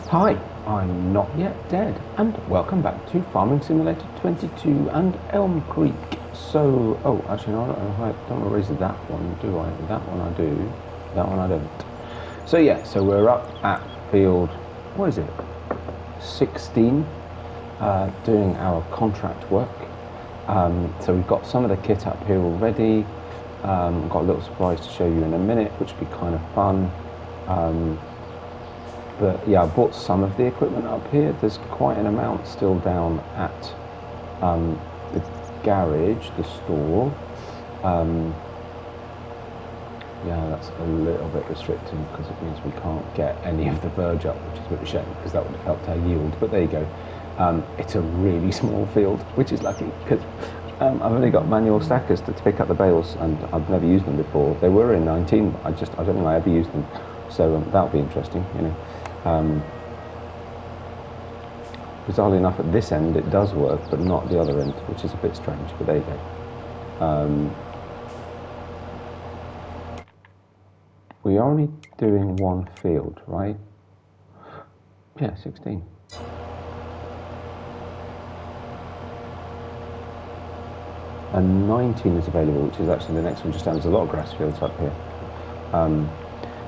Hi, I'm Not Yet Dead, and welcome back to Farming Simulator 22 and ElmCreek. So, actually, no, I don't erase that one, do I? That one I do, that one I don't. So yeah, so we're up at field, what is it, 16, doing our contract work. So we've got some of the kit up here already. I've got a little surprise to show you in a minute, which will be kind of fun. But yeah, I bought some of the equipment up here. There's quite an amount still down at the garage, the store. Yeah, that's a little bit restricting because it means we can't get any of the verge up, which is a bit of a shame because that would have helped our yield. But there you go. It's a really small field, which is lucky because I've only got manual stackers to pick up the bales, and I've never used them before. They were in 19, but I don't think I ever used them. So that'll be interesting, you know. Bizarrely enough, at this end it does work, but not the other end, which is a bit strange, but there you go. We are only doing one field, right? Yeah, 16. And 19 is available, which is actually the next one just down. There's a lot of grass fields up here.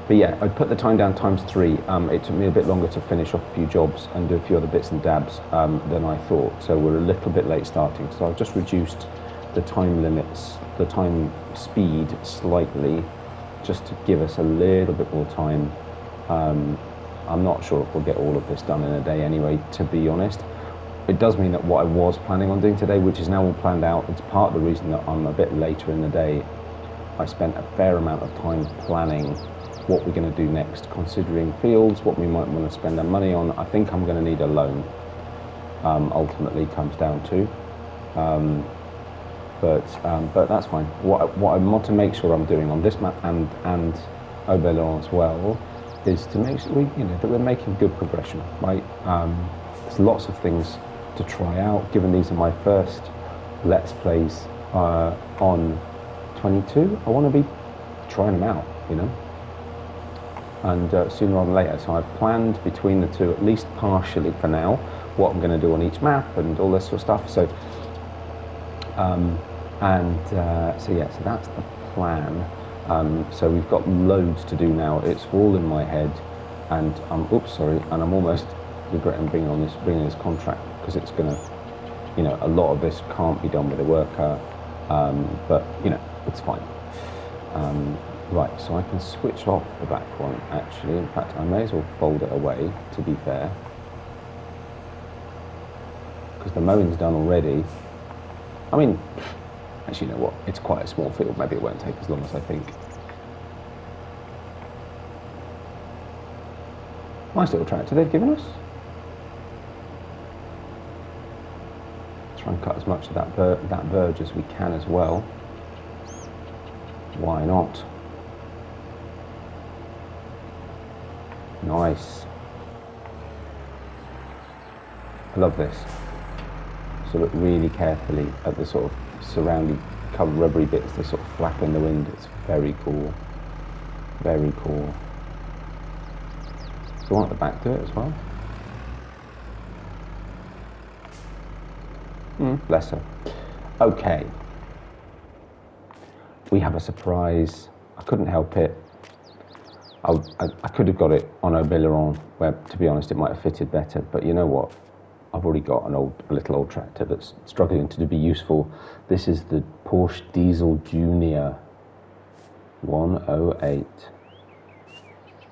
But yeah, I put the time down ×3. It took me a bit longer to finish off a few jobs and do a few other bits and dabs than I thought. So we're a little bit late starting. So I've just reduced the time limits, the time speed slightly, just to give us a little bit more time. I'm not sure if we'll get all of this done in a day anyway, to be honest. It does mean that what I was planning on doing today, which is now all planned out, it's part of the reason that I'm a bit later in the day. I spent a fair amount of time planning what we're going to do next, considering fields, what we might want to spend our money on. I think I'm going to need a loan, ultimately comes down to. But that's fine. What I want to make sure I'm doing on this map and Oberon as well is to make sure that we're making good progression, right? There's lots of things to try out, given these are my first Let's Plays on 22. I want to be trying them out, and sooner rather than later. So I've planned between the two, at least partially for now, what I'm going to do on each map and all this sort of stuff. So, so that's the plan. So we've got loads to do now. It's all in my head, and I'm almost regretting bringing this contract because it's going to, a lot of this can't be done with a worker, but it's fine. Right, so I can switch off the back one, actually. In fact, I may as well fold it away, to be fair. Because the mowing's done already. I mean, actually, you know what? It's quite a small field. Maybe it won't take as long as I think. Nice little tractor they've given us. Try and cut as much of that verge as we can as well. Why not? Nice. I love this. So look really carefully at the sort of surrounding covered rubbery bits. They sort of flap in the wind. It's very cool. Very cool. So I want the back to it as well. Bless her. Okay. We have a surprise. I couldn't help it. I could have got it on Oberon, where, to be honest, it might have fitted better. But you know what? I've already got a little old tractor that's struggling to be useful. This is the Porsche Diesel Junior 108.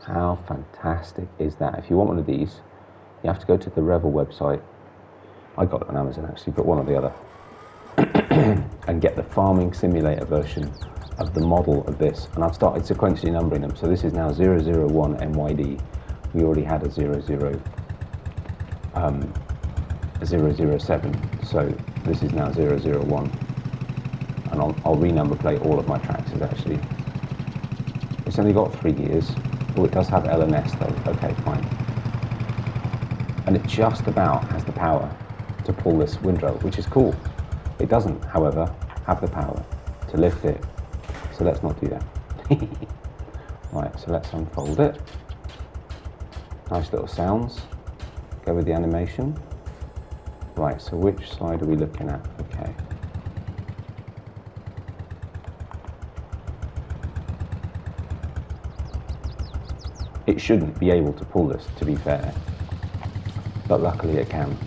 How fantastic is that? If you want one of these, you have to go to the Revel website. I got it on Amazon actually, but one or the other. And get the Farming Simulator version of the model of this. And I've started sequentially numbering them. So this is now 001 MYD. We already had a 007. So this is now 001. And I'll renumber plate all of my tractors actually. It's only got 3 gears. Oh, it does have LNS though. Okay, fine. And it just about has the power to pull this windrow, which is cool. It doesn't, however, have the power to lift it. So let's not do that. Right, so let's unfold it. Nice little sounds. go with the animation. Right, so which side are we looking at? Okay. It shouldn't be able to pull this, to be fair, but luckily it can.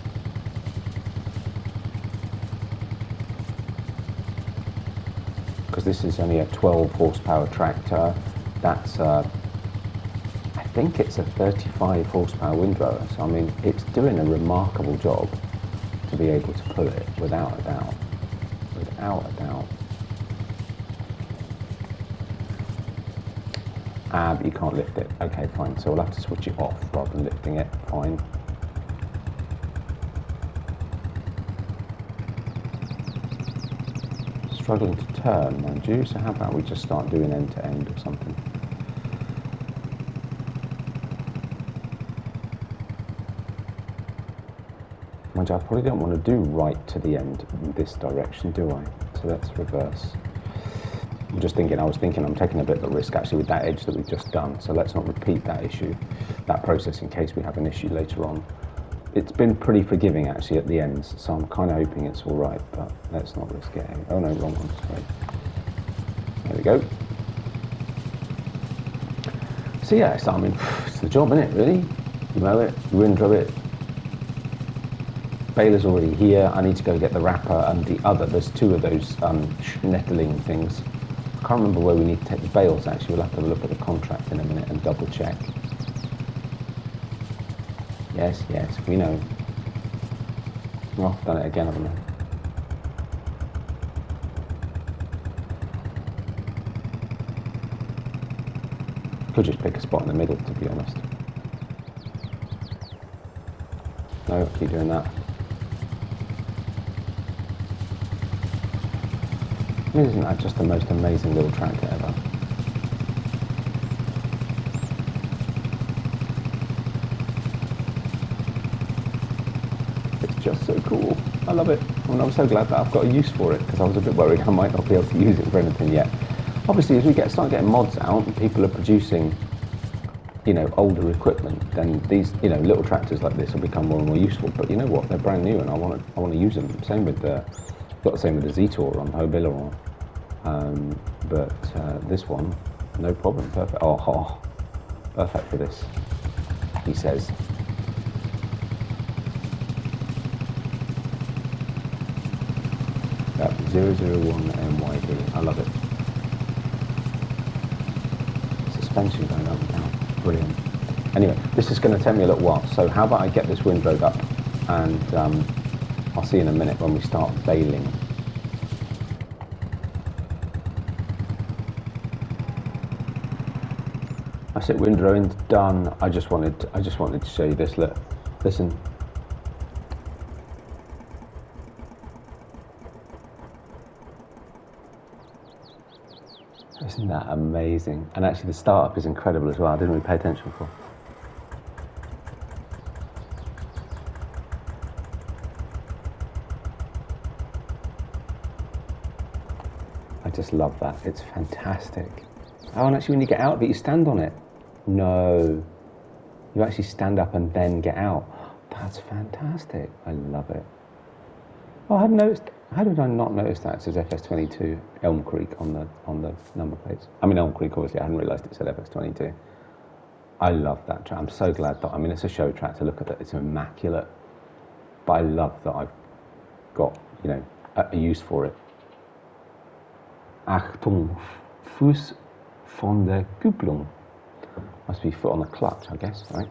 Because this is only a 12 horsepower tractor. That's I think it's a 35 horsepower windrower. So I mean, it's doing a remarkable job to be able to pull it, without a doubt. Without a doubt. But you can't lift it. Okay, fine. So we'll have to switch it off rather than lifting it. Fine. Struggling to turn, mind you. So how about we just start doing end to end or something? Mind you, I probably don't want to do right to the end in this direction, do I? So let's reverse. I was thinking I'm taking a bit of a risk actually with that edge that we've just done. So let's not repeat that issue, that process in case we have an issue later on. It's been pretty forgiving actually at the ends, so I'm kind of hoping it's all right, but let's not risk it. Oh no, wrong one, sorry. There we go. So yeah, so, I mean, it's the job, isn't it, really? You mow it, you windrow it. Baler's already here. I need to go get the wrapper and the other, there's two of those schnettling things. I can't remember where we need to take the bales actually. We'll have to have a look at the contract in a minute and double check. Yes, yes, we know. Well, I've done it again, haven't I? Could just pick a spot in the middle, to be honest. No, keep doing that. I mean, isn't that just the most amazing little tractor ever? It's just so cool. I love it. I mean, I'm so glad that I've got a use for it, because I was a bit worried I might not be able to use it for anything yet. Obviously, as we start getting mods out and people are producing, you know, older equipment, then these, you know, little tractors like this will become more and more useful. But you know what? They're brand new, and I want to use them. Same with the same with the Z-Tour on Hobiller, but this one, no problem. Perfect. Oh, perfect for this, he says. Yep, 001 MYD. I love it. Suspension going up and down. Brilliant. Anyway, this is going to take me a little while, so how about I get this windrowed up, and I'll see you in a minute when we start baling. That's it, windrowing's done. I just wanted to show you this. Look, listen. Isn't that amazing? And actually the startup is incredible as well. I didn't really pay attention before. I just love that. It's fantastic. Oh, and actually when you get out of it, you stand on it. No. You actually stand up and then get out. That's fantastic. I love it. Oh, I hadn't noticed. How did I not notice that it says FS22 ElmCreek on the number plates? I mean, ElmCreek, obviously, I hadn't realised it said FS22. I love that track. I'm so glad that, I mean, it's a show track to look at it. It's immaculate. But I love that I've got, you know, a use for it. Achtung, Fuß von der Kupplung. Must be foot on the clutch, I guess, right?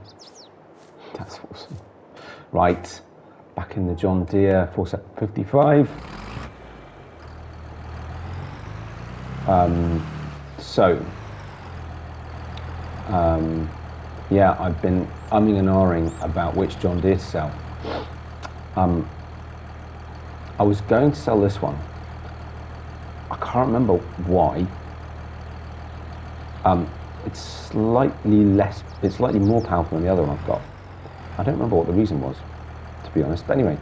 That's awesome. Right. Back in the John Deere 455. Yeah, I've been umming and ahhing about which John Deere to sell. I was going to sell this one. I can't remember why. It's slightly more powerful than the other one I've got. I don't remember what the reason was, to be honest. But anyway,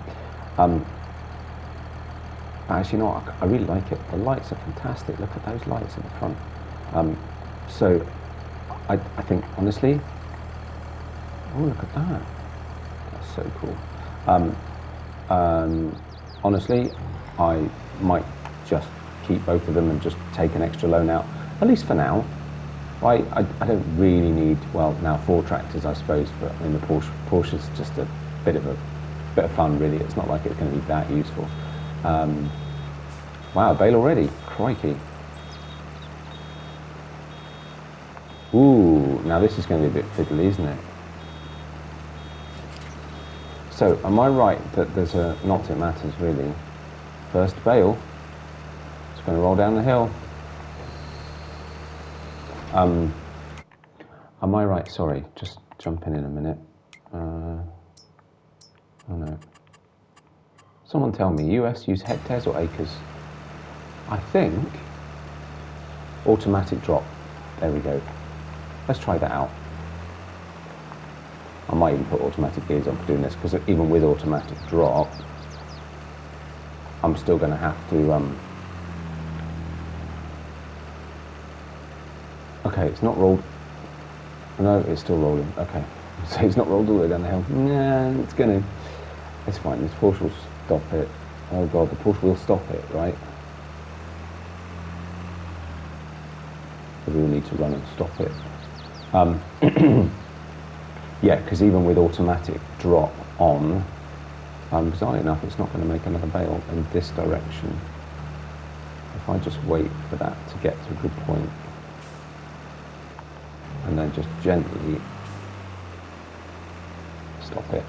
actually, no, I really like it. The lights are fantastic. Look at those lights at the front. So I think, honestly, oh, look at that. That's so cool. Honestly, I might just keep both of them and just take an extra loan out, at least for now. I don't really need, well, now 4 tractors, I suppose, but I mean the Porsche's just a bit of fun, really. It's not like it's going to be that useful. Wow, bale already, crikey. Ooh, now this is going to be a bit fiddly, isn't it? So, am I right that there's not that matters, really? First bale, it's going to roll down the hill. Am I right? Sorry, just jumping in a minute. Oh no. Someone tell me, US use hectares or acres? I think automatic drop. There we go. Let's try that out. I might even put automatic gears on for doing this, because even with automatic drop, I'm still going to have to... Okay, it's not rolled. No, it's still rolling. Okay, so it's not rolled all the way down the hill. Nah, it's going to... It's fine, this Porsche will stop it. Oh god, the Porsche will stop it, right? We will need to run and stop it. Yeah, because even with automatic drop on, bizarrely enough, it's not going to make another bale in this direction. If I just wait for that to get to a good point, and then just gently stop it.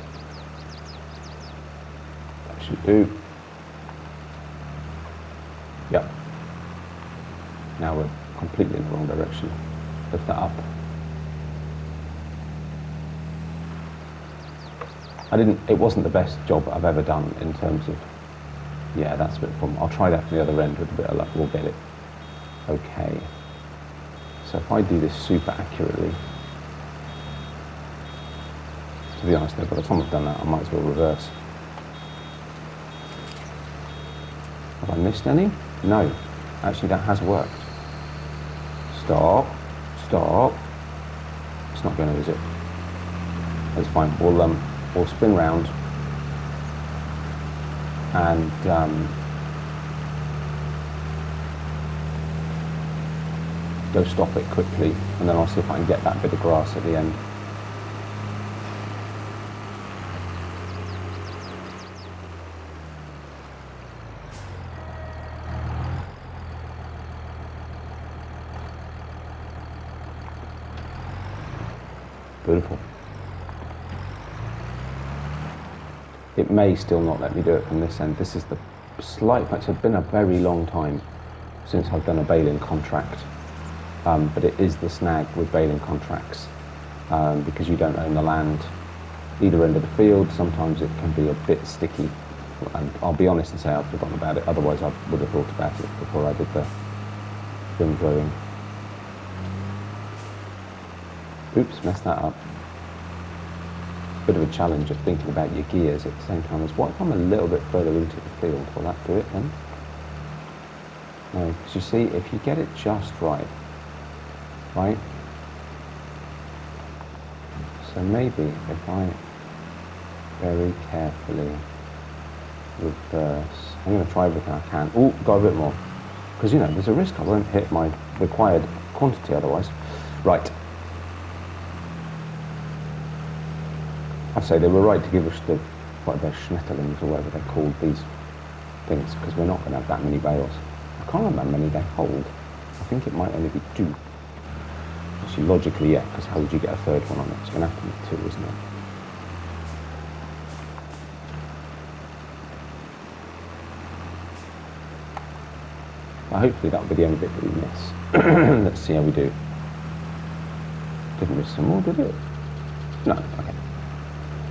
That should do. Yep. Now we're completely in the wrong direction. Lift that up. It wasn't the best job I've ever done in terms of, yeah, that's a bit of a problem. I'll try that from the other end with a bit of luck, we'll get it. Okay. So if I do this super accurately, to be honest though, by the time I've done that, I might as well reverse. Have I missed any? No. Actually, that has worked. Stop. Stop. It's not going to, is it? That's fine. We'll spin round and go stop it quickly, and then I'll see if I can get that bit of grass at the end. Beautiful. It may still not let me do it from this end. This is the slight, it's been a very long time since I've done a baling contract, but it is the snag with baling contracts, because you don't own the land either end of the field. Sometimes it can be a bit sticky, and I'll be honest and say I've forgotten about it, otherwise I would have thought about it before I did the wind blowing. Oops, messed that up. Bit of a challenge of thinking about your gears at the same time as, what if I'm a little bit further into the field? Will that do it then? No, because you see, if you get it just right, so maybe if I very carefully reverse, I'm going to try everything I can. Oh, got a bit more, because you know there's a risk I won't hit my required quantity otherwise. Right. I say they were right to give us the, what they're Schmetterlings or whatever they're called, these things, because we're not going to have that many bales. I can't remember how many they hold. I think it might only be 2. Actually, logically, yeah, because how would you get a third one on it? It's going to have to be 2, isn't it? Well, hopefully that'll be the only bit that we miss. Let's see how we do. Didn't miss some more, did it? No, okay.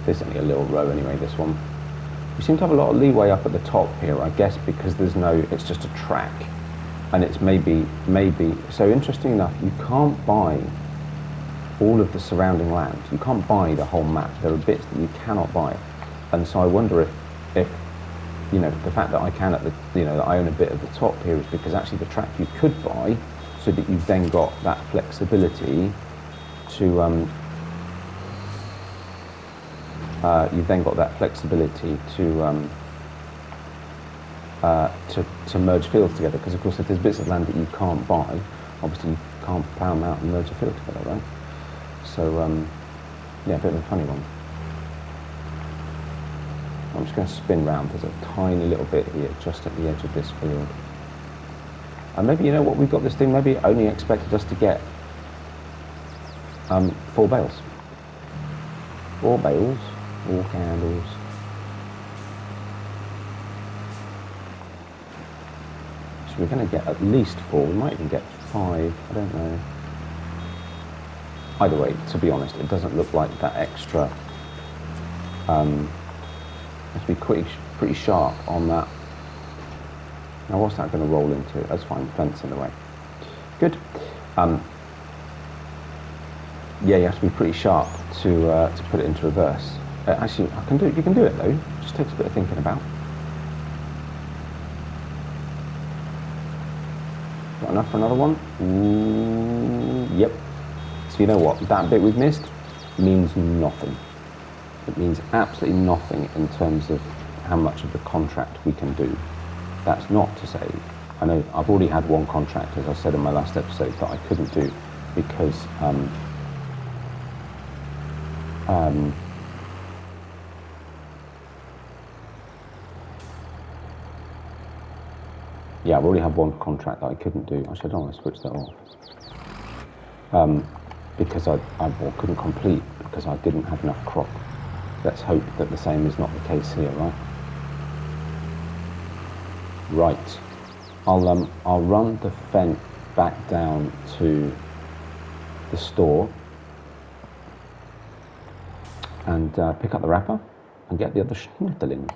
There's only a little row anyway, this one. We seem to have a lot of leeway up at the top here, I guess because there's no, it's just a track. And it's maybe, so interesting enough, you can't buy all of the surrounding land. You can't buy the whole map. There are bits that you cannot buy. And so I wonder if you know, the fact that I can at the, you know, that I own a bit at the top here is because actually the track you could buy, so that you've then got that flexibility to you've then got that flexibility to merge fields together, because of course if there's bits of land that you can't buy, obviously you can't plough them out and merge a field together, right? So yeah, a bit of a funny one. I'm just going to spin round. There's a tiny little bit here just at the edge of this field, and maybe, you know what, we've got this thing, maybe it only expected us to get 4 bales. 4 bales, 4 candles. So we're going to get at least 4, we might even get 5, I don't know. Either way, to be honest, it doesn't look like that extra, has to be pretty sharp on that. Now what's that going to roll into? That's fine, fence in the way. Good. Yeah, you have to be pretty sharp to put it into reverse. Actually, I can do it. You can do it though. It just takes a bit of thinking about. Got enough for another one? Ooh, yep. So you know what? That bit we've missed means nothing. It means absolutely nothing in terms of how much of the contract we can do. That's not to say, I know I've already had one contract, as I said in my last episode, that I couldn't do because yeah, I've already had one contract that I couldn't do. Actually, I don't want to switch that off. Because I couldn't complete because I didn't have enough crop. Let's hope that the same is not the case here, right? Right. I'll run the fence back down to the store and pick up the wrapper and get the other schmetterling.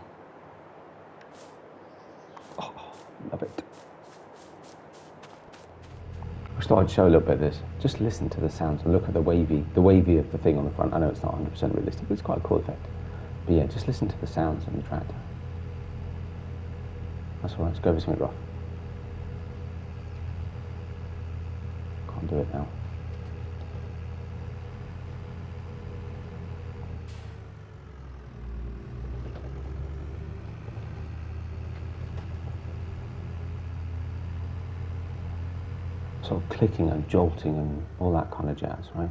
Oh, love it. I just thought I'd show a little bit of this. Just listen to the sounds and look at the wavy of the thing on the front. I know it's not 100% realistic, but it's quite a cool effect. But yeah, just listen to the sounds on the tractor. That's all right, let's go over something rough. Can't do it now. Sort of clicking and jolting and all that kind of jazz, right?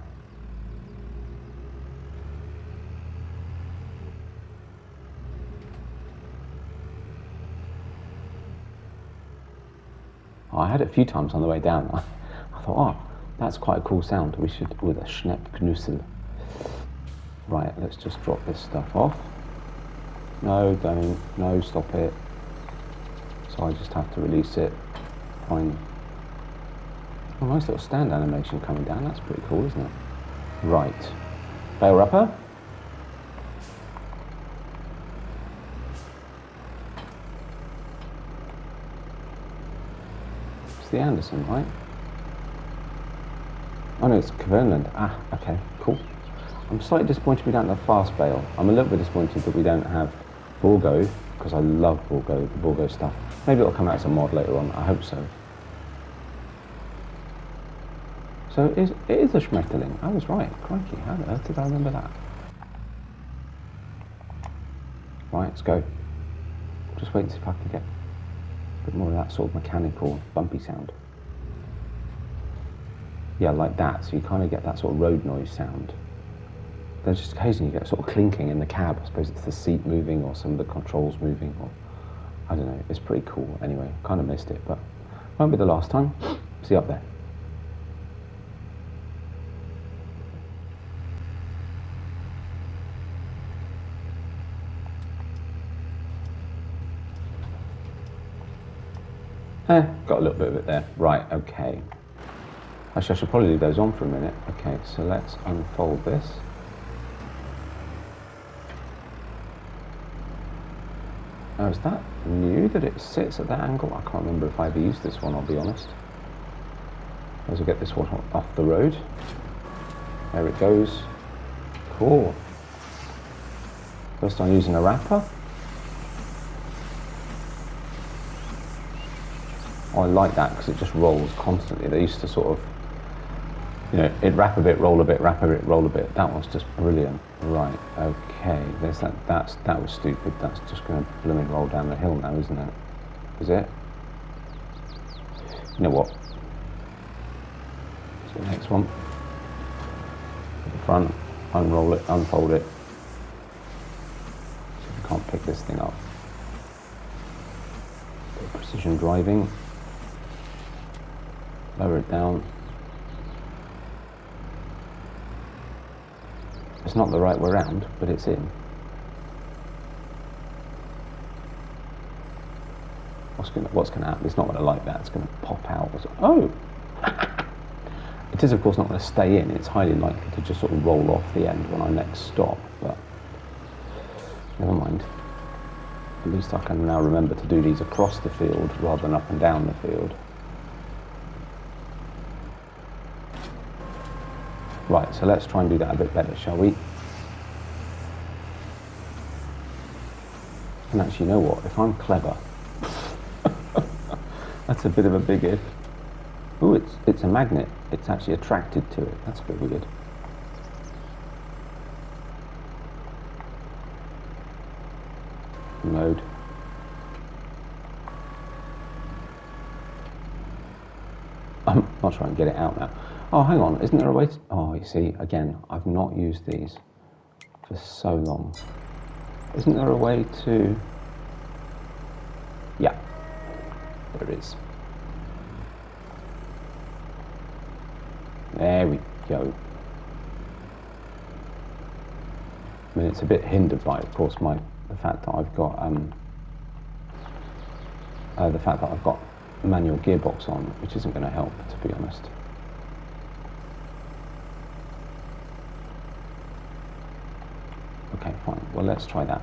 I had it a few times on the way down. I thought, oh, that's quite a cool sound. We should, with a Schneppknussel. Right, let's just drop this stuff off. No, don't. No, stop it. So I just have to release it. Fine. Oh, nice little stand animation coming down. That's pretty cool, isn't it? Right. Bale wrapper. It's the Anderson, right? Oh no, it's Kverneland. Ah, okay, cool. I'm slightly disappointed we don't have fast bale. I'm a little bit disappointed that we don't have Borgo, because I love Borgo, the Borgo stuff. Maybe it'll come out as a mod later on. I hope so. So it is a Schmetterling. I was right. Crikey, how on earth did I remember that? Right, let's go. Just wait and see if I can get a bit more of that sort of mechanical, bumpy sound. Yeah, like that. So you kind of get that sort of road noise sound. Then just occasionally you get sort of clinking in the cab. I suppose it's the seat moving or some of the controls moving, or I don't know. It's pretty cool. Anyway, kind of missed it, but won't be the last time. See you up there. Got a little bit of it there. Right, okay. Actually, I should probably leave those on for a minute. Okay, so let's unfold this. Now, is that new that it sits at that angle? I can't remember if I ever used this one, I'll be honest. As I get this one off the road. There it goes. Cool. First time using a wrapper. Oh, I like that because it just rolls constantly. They used to sort of You know, it wrap a bit, roll a bit, wrap a bit, roll a bit. That was just brilliant. Right, okay. There's that. That was stupid. That's just going to blooming roll down the hill now, isn't it? Is it? You know what? Let's get the next one. At the front, unroll it, unfold it. See if we can't pick this thing up. Bit of precision driving. Lower it down. It's not the right way around, but it's in. What's going to happen? It's not going to like that. It's going to pop out. Oh! It is, of course, not going to stay in. It's highly likely to just sort of roll off the end when I next stop, but never mind. At least I can now remember to do these across the field rather than up and down the field. Right, so let's try and do that a bit better, shall we? And actually, you know what? If I'm clever, that's a bit of a big if. Oh, it's a magnet. It's actually attracted to it. That's a bit weird. Load. I'm not trying to get it out now. Oh, hang on. Isn't there a way to... Oh, you see, again, I've not used these for so long. Isn't there a way to... Yeah, there is. There we go. I mean, it's a bit hindered by, of course, the fact that I've got manual gearbox on, which isn't going to help, to be honest. Okay, fine. Well, let's try that.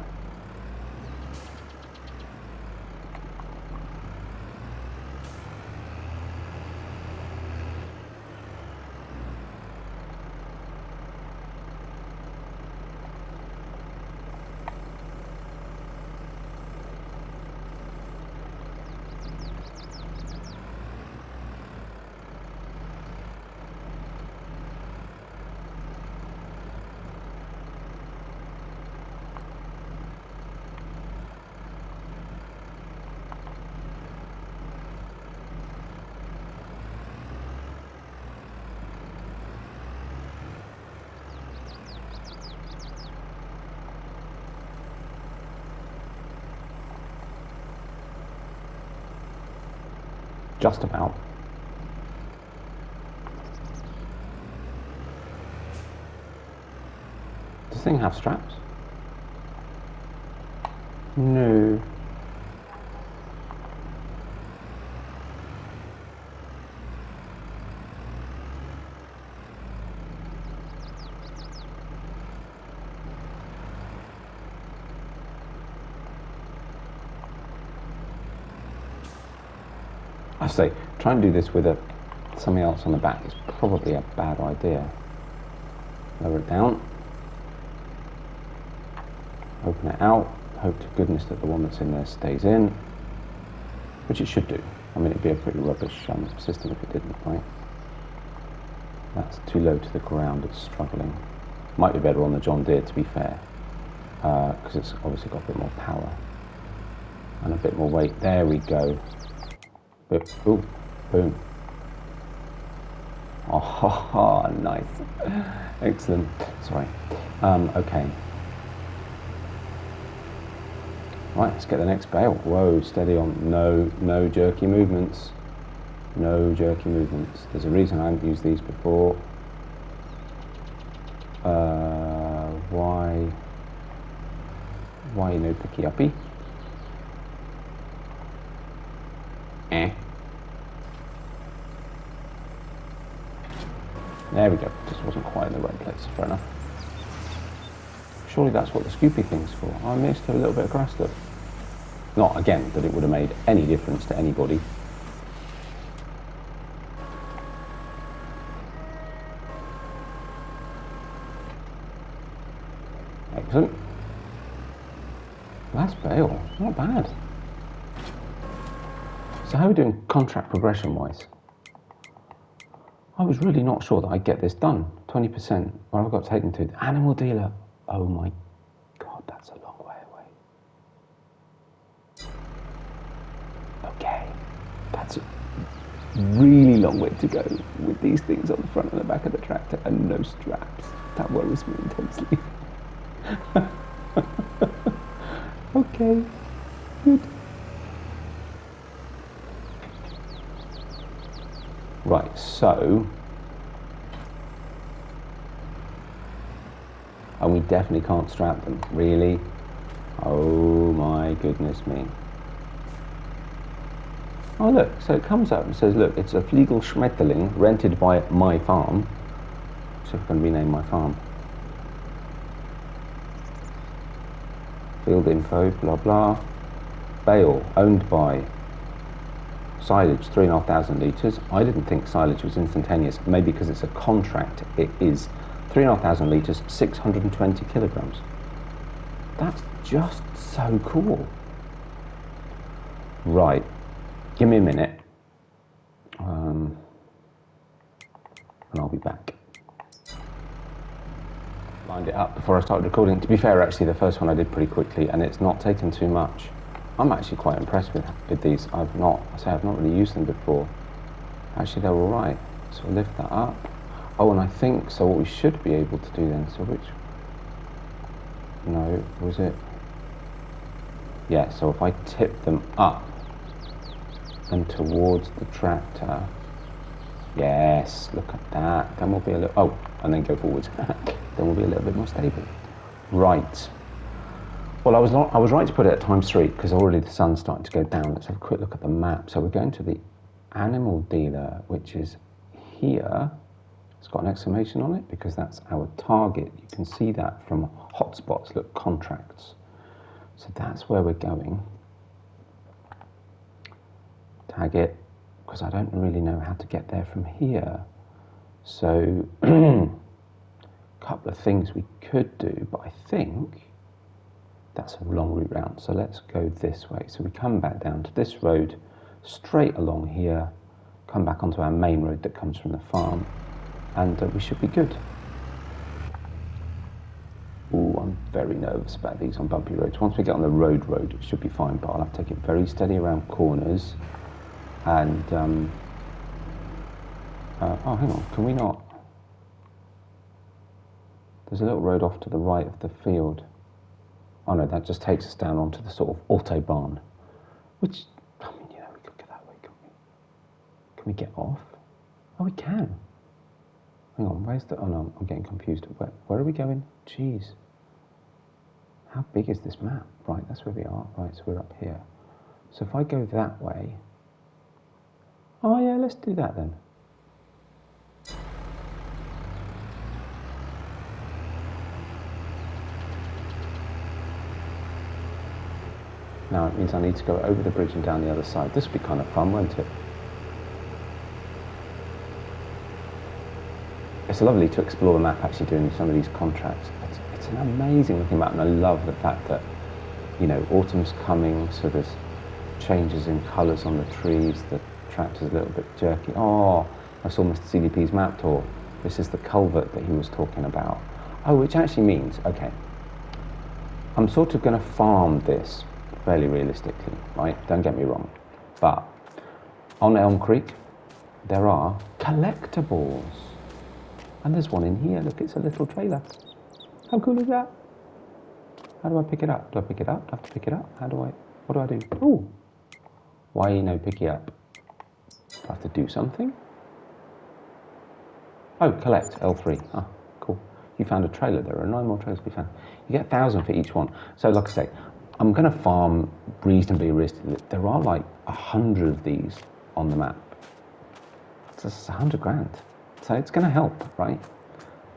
Just about. Does this thing have straps? No. I say, try and do this with something else on the back is probably a bad idea. Lower it down. Open it out. Hope to goodness that the one that's in there stays in. Which it should do. I mean, it'd be a pretty rubbish system if it didn't, right? That's too low to the ground, it's struggling. Might be better on the John Deere, to be fair. Because it's obviously got a bit more power. And a bit more weight. There we go. Ooh, boom. Oh, nice. Excellent. Sorry. Okay. Right, let's get the next bale. Whoa, steady on. No jerky movements. No jerky movements. There's a reason I haven't used these before. Why no picky uppy? There we go. Just wasn't quite in the right place. Fair enough. Surely that's what the scoopy thing's for. I missed a little bit of grass though. Not again that it would have made any difference to anybody. Excellent. Last bale. Not bad. So how are we doing contract progression wise? I was really not sure that I'd get this done. 20%. Where I've got taken to the animal dealer. Oh my God, that's a long way away. Okay, that's a really long way to go with these things on the front and the back of the tractor and no straps. That worries me intensely. Okay, good. Right, so, and we definitely can't strap them, really? Oh my goodness me. Oh look, so it comes up and says, look, it's a Fliegel Schmetterling rented by my farm. So if I can rename my farm. Field info, blah blah. Bale, owned by. Silage, 3,500 litres. I didn't think silage was instantaneous, maybe because it's a contract. It is 3,500 litres, 620 kilograms. That's just so cool. Right, give me a minute, and I'll be back. Lined it up before I started recording. To be fair, actually, the first one I did pretty quickly, and it's not taken too much. I'm actually quite impressed with these. I've not really used them before. Actually, they're all right. So we'll lift that up. Oh, and I think, so what we should be able to do then, so which, no, was it? Yeah, so if I tip them up and towards the tractor, yes, look at that. Then we'll be a little, oh, and then go forwards. Then we'll be a little bit more stable. Right. Well, I was right to put it at ×3 because already the sun's starting to go down. Let's have a quick look at the map. So we're going to the animal dealer, which is here. It's got an exclamation on it because that's our target. You can see that from hotspots, look, contracts. So that's where we're going. Tag it, because I don't really know how to get there from here. So, a couple of things we could do, but I think that's a long route round, so let's go this way. So we come back down to this road, straight along here, come back onto our main road that comes from the farm, and we should be good. Ooh, I'm very nervous about these on bumpy roads. Once we get on the road, it should be fine, but I'll have to take it very steady around corners. And, oh, hang on, can we not? There's a little road off to the right of the field. Oh no, that just takes us down onto the sort of autobahn, which, I mean, you know, we could go that way, can't we? Can we get off? Oh, we can. Hang on, where's the, oh no, I'm getting confused. Where are we going? Jeez. How big is this map? Right, that's where we are. Right, so we're up here. So if I go that way, oh yeah, let's do that then. Now it means I need to go over the bridge and down the other side. This would be kind of fun, won't it? It's lovely to explore the map actually doing some of these contracts. It's an amazing looking map, and I love the fact that, you know, autumn's coming, so there's changes in colours on the trees, the tractor's a little bit jerky. Oh, I saw Mr. CDP's map tour. This is the culvert that he was talking about. Oh, which actually means, okay, I'm sort of going to farm this fairly realistically, right? Don't get me wrong. But on ElmCreek, there are collectibles. And there's one in here. Look, it's a little trailer. How cool is that? How do I pick it up? Do I pick it up? Do I have to pick it up? What do I do? Oh, why no pick it up? Do I have to do something? Oh, collect, L3. Ah, cool. You found a trailer. There are 9 more trailers to be found. You get 1,000 for each one. So like I say, I'm going to farm reasonably realistically. There are like 100 of these on the map. So it's 100 grand. So it's going to help, right?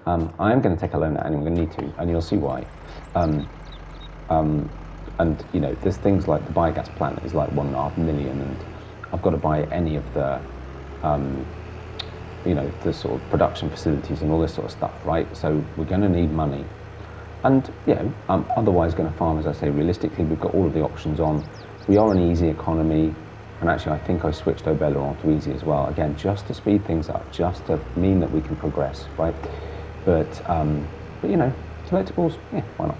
I am going to take a loan out, and I'm going to need to, and you'll see why. And you know, there's things like the biogas plant is like 1.5 million, and I've got to buy any of the, you know, the sort of production facilities and all this sort of stuff, right? So we're going to need money. And, you know, I'm otherwise going to farm, as I say, realistically. We've got all of the options on. We are an easy economy. And actually, I think I switched Obella onto easy as well. Again, just to speed things up, just to mean that we can progress, right? But you know, selectables, yeah, why not?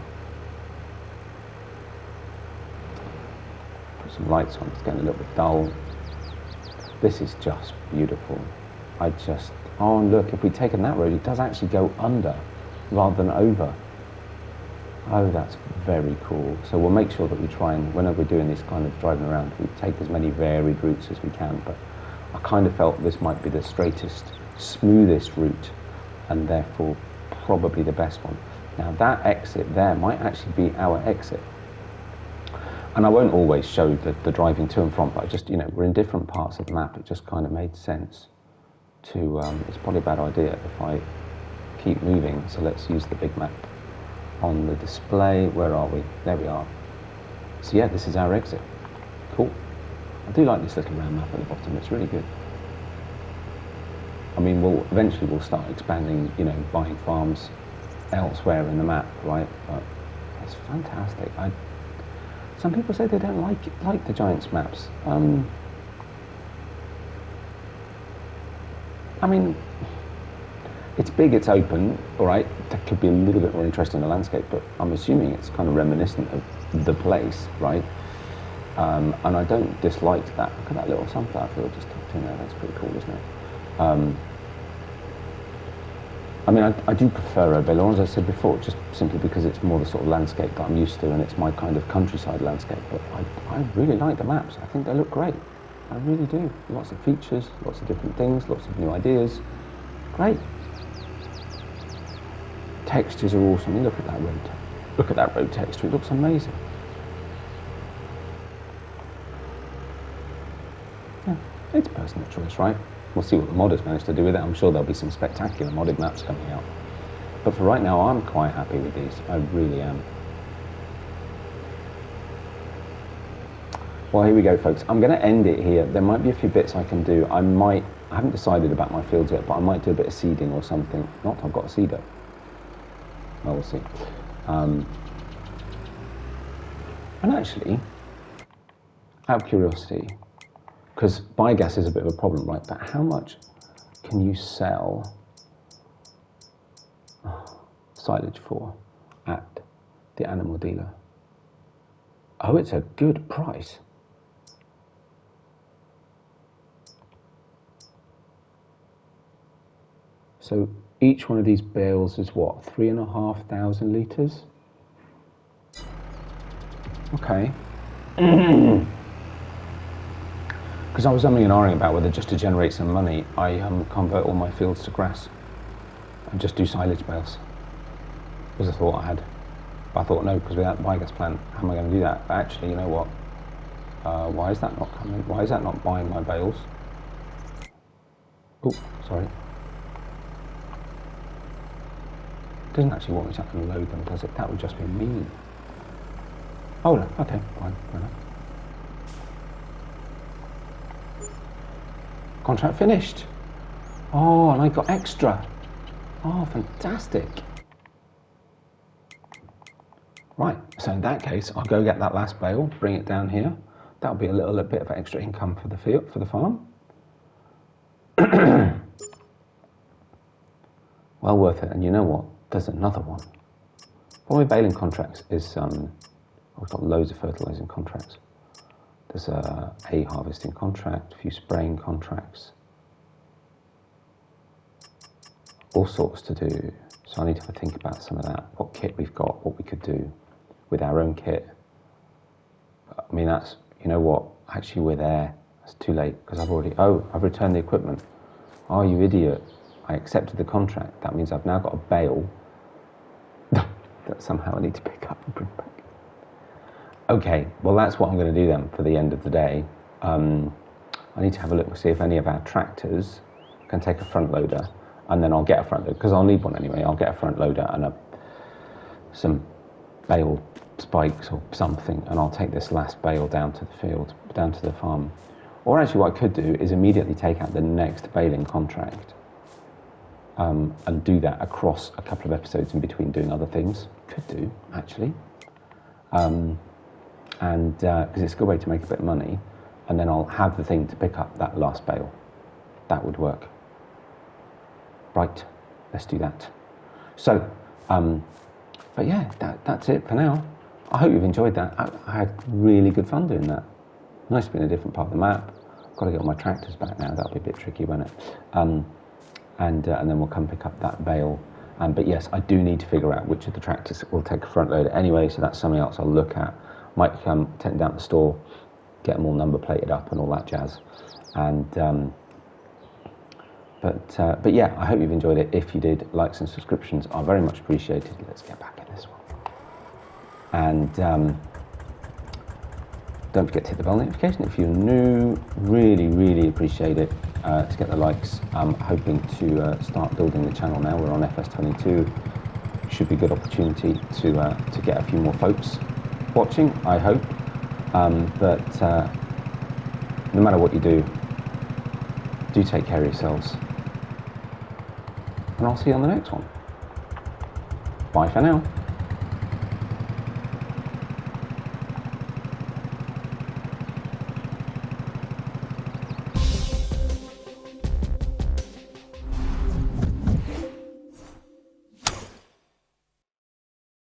Put some lights on, it's getting a little bit dull. This is just beautiful. Oh, and look, if we'd taken that road, it does actually go under rather than over. Oh, that's very cool. So we'll make sure that we try and, whenever we're doing this kind of driving around, we take as many varied routes as we can. But I kind of felt this might be the straightest, smoothest route, and therefore probably the best one. Now that exit there might actually be our exit. And I won't always show the driving to and from, but I just, you know, we're in different parts of the map. It just kind of made sense to, it's probably a bad idea if I keep moving. So let's use the big map on the display. Where are we? There we are. So yeah, this is our exit. Cool. I do like this little round map at the bottom. It's really good. I mean, eventually we'll start expanding, you know, buying farms elsewhere in the map, right? But it's fantastic. Some people say they don't like the Giants maps. I mean, it's big, it's open, all right. That could be a little bit more interesting in the landscape, but I'm assuming it's kind of reminiscent of the place, right? And I don't dislike that. Look at that little sunflower field just tucked in there. That's pretty cool, isn't it? I mean, I do prefer Obella, as I said before, just simply because it's more the sort of landscape that I'm used to, and it's my kind of countryside landscape. But I really like the maps. I think they look great. I really do. Lots of features, lots of different things, lots of new ideas. Great. Textures are awesome. You look at that road. Look at that road texture. It looks amazing. Yeah, it's personal choice, right? We'll see what the modders manage to do with it. I'm sure there'll be some spectacular modded maps coming out. But for right now, I'm quite happy with these. I really am. Well, here we go, folks. I'm going to end it here. There might be a few bits I can do. I haven't decided about my fields yet, but I might do a bit of seeding or something. Not I've got a seeder. Well, we'll see. And actually, out of curiosity, because biogas is a bit of a problem, right? But how much can you sell silage for at the animal dealer? Oh, it's a good price. So each one of these bales is what, 3,500 litres? Okay. Because I was umming and ahhing about whether just to generate some money, I convert all my fields to grass and just do silage bales. Was a thought I had. But I thought, no, because without the biogas plant, how am I going to do that? But actually, you know what? Why is that not coming? Why is that not buying my bales? Oh, sorry. It doesn't actually want me to unload them, does it? That would just be mean. Oh, no, okay, fine, fair enough. Contract finished. Oh, and I got extra. Oh, fantastic. Right, so in that case, I'll go get that last bale, bring it down here. That'll be a little bit of extra income for the field, for the farm. Well worth it. And you know what? There's another one. One of my baling contracts is, we've got loads of fertilising contracts. There's a hay harvesting contract, a few spraying contracts, all sorts to do. So I need to think about some of that, what kit we've got, what we could do with our own kit. I mean, that's, you know what, actually we're there. It's too late because I've returned the equipment. Oh, you idiot. I accepted the contract. That means I've now got a bale that somehow I need to pick up and bring back. Okay, well that's what I'm going to do then for the end of the day. I need to have a look and see if any of our tractors can take a front loader, and then I'll get a front loader, because I'll need one anyway. I'll get a front loader and some bale spikes or something, and I'll take this last bale down to the field, down to the farm. Or actually what I could do is immediately take out the next baling contract and do that across a couple of episodes in between doing other things. Could do, actually. And because it's a good way to make a bit of money, and then I'll have the thing to pick up that last bale. That would work. Right, let's do that. So, but yeah, that's it for now. I hope you've enjoyed that. I had really good fun doing that. Nice to be in a different part of the map. Got to get all my tractors back now. That'll be a bit tricky, won't it? And then we'll come pick up that bale. But yes, I do need to figure out which of the tractors will take a front loader anyway, so that's something else I'll look at. Might take them down to the store, get them all number plated up and all that jazz. And but yeah, I hope you've enjoyed it. If you did, likes and subscriptions are very much appreciated. Let's get back in this one. And don't forget to hit the bell notification if you're new. Really appreciate it to get the likes. I'm hoping to start building the channel now. We're on FS22. Should be a good opportunity to get a few more folks watching, I hope. But no matter what you do take care of yourselves. And I'll see you on the next one. Bye for now.